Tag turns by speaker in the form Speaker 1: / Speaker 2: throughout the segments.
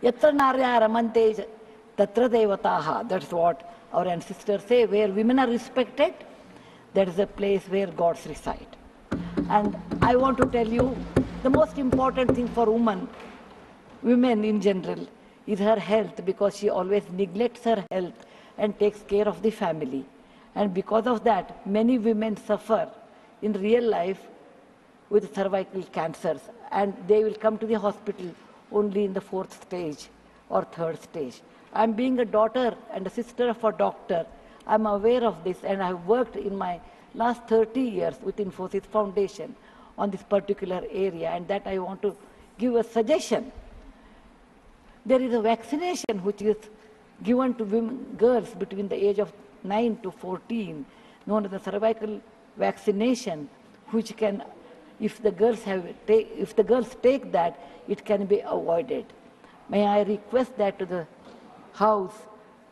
Speaker 1: Yatra narya ramante tatra devataha. That's what our ancestors say. Where women are respected, that is a place where gods reside. And I want to tell you, the most important thing for women in general, is her health, because she always neglects her health and takes care of the family. And because of that, many women suffer in real life with cervical cancers, and they will come to the hospital only in the 4th stage or 3rd stage. I'm being a daughter and a sister of a doctor. I'm aware of this, and I've worked in my last 30 years with Infosys Foundation on this particular area, and that I want to give a suggestion. There is a vaccination which is given to girls between the age of 9 to 14, known as the cervical vaccination, which can, if the girls take that, it can be avoided. May I request that to the House,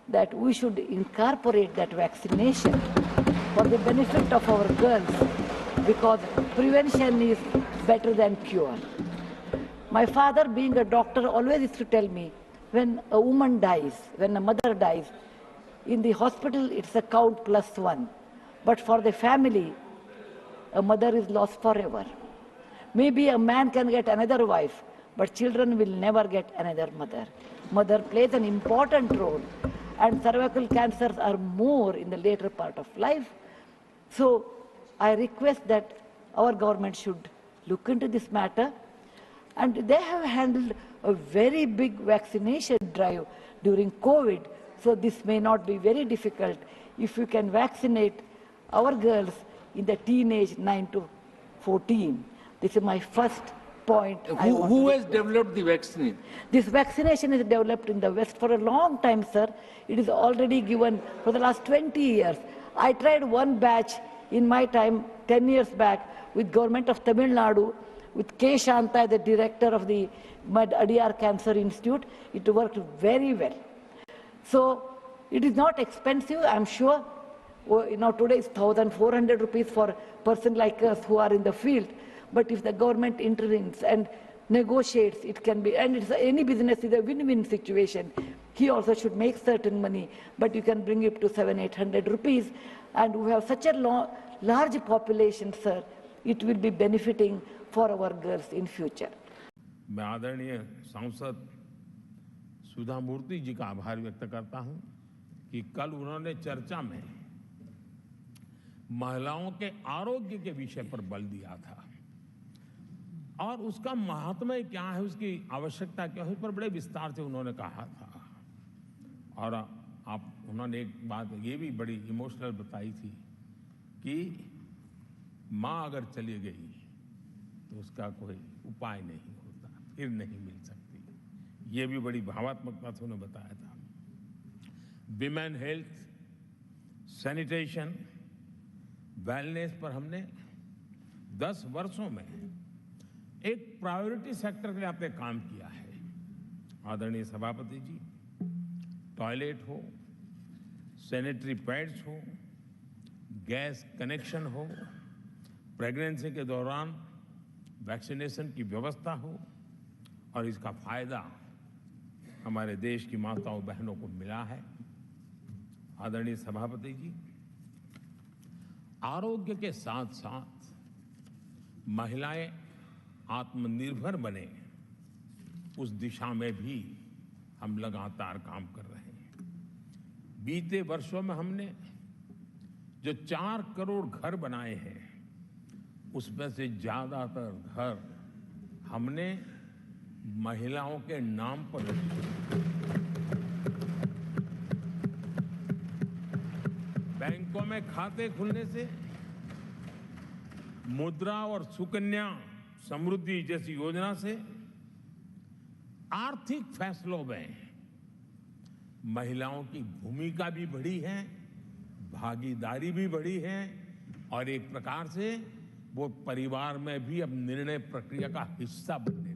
Speaker 1: that we should incorporate that vaccination for the benefit of our girls, because prevention is better than cure. My father, being a doctor, always used to tell me, when a woman dies, when a mother dies, in the hospital it's a count +1. But for the family, a mother is lost forever. Maybe a man can get another wife, but children will never get another mother. Mother plays an important role, and cervical cancers are more in the later part of life. So I request that our government should look into this matter. And they have handled a very big vaccination drive during COVID, so this may not be very difficult if we can vaccinate our girls in the teenage 9 to 14. This is my first point.
Speaker 2: Who has developed the vaccine?
Speaker 1: This vaccination is developed in the West for a long time, sir. It is already given for the last 20 years. I tried one batch in my time, 10 years back, with government of Tamil Nadu, with K. Shanta, the director of the Adyar Cancer Institute. It worked very well. So it is not expensive, I'm sure. Today it's 1,400 rupees for a person like us who are in the field. But if the government intervenes and negotiates, it can be, and it's, any business is a win-win situation. He also should make certain money, but you can bring it to 700-800 rupees. And we have such a large population, sir, it will be benefiting for our girls in future.
Speaker 3: मैं आदरणीय सांसद सुधा मूर्ति जी का आभार व्यक्त करता हूं कि कल उन्होंने चर्चा में महिलाओं के आरोग्य के विषय पर बल दिया था और उसका महात्म्य क्या है, उसकी आवश्यकता क्या है, उस पर बड़े विस्तार से उन्होंने कहा था। और उन्होंने एक बात ये भी बड़ी इमोशनल बताई थी कि माँ अगर चली गई तो उसका कोई उपाय नहीं होता, फिर नहीं मिल सकती। ये भी बड़ी भावात्मकता से उन्होंने बताया था। विमेन हेल्थ, सैनिटेशन, वेलनेस पर हमने 10 वर्षों में एक प्रायोरिटी सेक्टर के लिए आपने काम किया है। आदरणीय सभापति जी, टॉयलेट हो, सैनिटरी पैड्स हो, गैस कनेक्शन हो, प्रेगनेंसी के दौरान वैक्सीनेशन की व्यवस्था हो, और इसका फायदा हमारे देश की माताओं बहनों को मिला है। आदरणीय सभापति जी, आरोग्य के साथ साथ महिलाएं आत्मनिर्भर बने, उस दिशा में भी हम लगातार काम कर रहे हैं। बीते वर्षों में हमने जो 4 करोड़ घर बनाए हैं, उसमें से ज्यादातर घर हमने महिलाओं के नाम पर रखे। बैंकों में खाते खुलने से मुद्रा और सुकन्या समृद्धि जैसी योजना से आर्थिक फैसलों में महिलाओं की भूमिका भी बढ़ी है, भागीदारी भी बढ़ी है, और एक प्रकार से वो परिवार में भी अब निर्णय प्रक्रिया का हिस्सा बन गई।